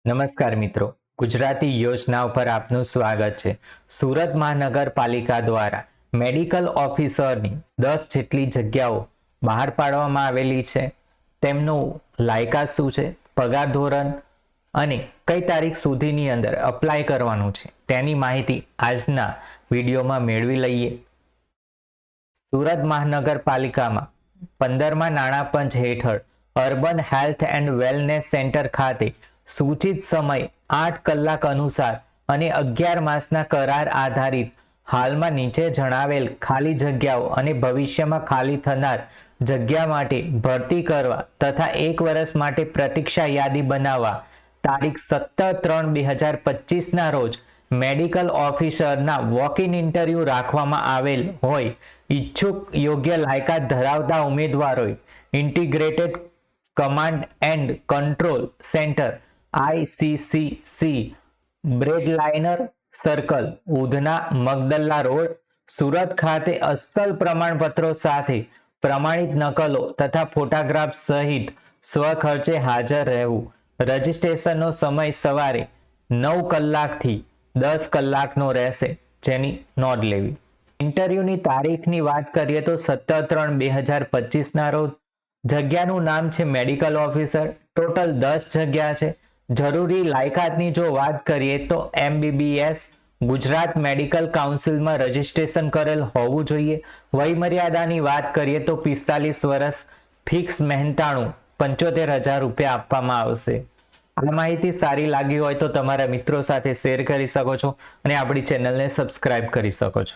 નમસ્કાર મિત્રો, ગુજરાતી યોજના પર આપનું સ્વાગત છે। સુરત મહાનગરપાલિકા દ્વારા મેડિકલ ઓફિસરની 10 જેટલી જગ્યાઓ બહાર પાડવામાં આવેલી છે। તેમનું લાયકાત શું છે, પગાર ધોરણ અને કઈ તારીખ સુધીની અંદર અપ્લાય કરવાનું છે તેની માહિતી આજના વિડીયોમાં મેળવી લઈએ। સુરત મહાનગરપાલિકામાં 15મા નાણાં પંચ હેઠળ urban health and wellness centre ખાતે સૂચિત સમય 8 કલાક અનુસાર અને 11 માસના કરાર આધારિત હાલમાં નીચે જણાવેલ ખાલી જગ્યાઓ અને ભવિષ્યમાં ખાલી થનાર જગ્યા માટે ભરતી કરવા તથા 1 વર્ષ માટે પ્રતીક્ષા યાદી બનાવવા તારીખ 17/3/2025 ના રોજ મેડિકલ ઓફિસરના વોક ઇન ઇન્ટરવ્યૂ રાખવામાં આવેલ હોય ઈચ્છુક યોગ્ય લાયકાત ધરાવતા ઉમેદવારોએ integrated command and control centre ICCC bread liner circle Udhna Magdalla road Surat ખાતે અસલ પ્રમાણપત્રો સાથે પ્રમાણિત નકલો તથા ફોટોગ્રાફ સહિત સ્વખર્ચે હાજર રહેવું। રજિસ્ટ્રેશનનો સમય સવારે 9 કલાકથી 10 કલાકનો રહેશે, જેની નોંધ લેવી। ઇન્ટરવ્યૂની તારીખની વાત કરીએ તો 17/3/2025 ના રોજ। જગ્યાનું નામ છે મેડિકલ ઓફિસર। ટોટલ 10 જગ્યા છે। જરૂરી લાયકાતની જો વાત કરીએ તો MBBS ગુજરાત મેડિકલ કાઉન્સિલમાં રજિસ્ટ્રેશન કરેલ હોવું જોઈએ। વયમર્યાદાની વાત કરીએ તો 45 વર્ષ, ફિક્સ મહેનતાણું 75,000 રૂપિયા આપવામાં આવશે। આ માહિતી સારી લાગી હોય તો તમારા મિત્રો સાથે શેર કરી શકો છો અને આપણી ચેનલને સબસ્ક્રાઇબ કરી શકો છો।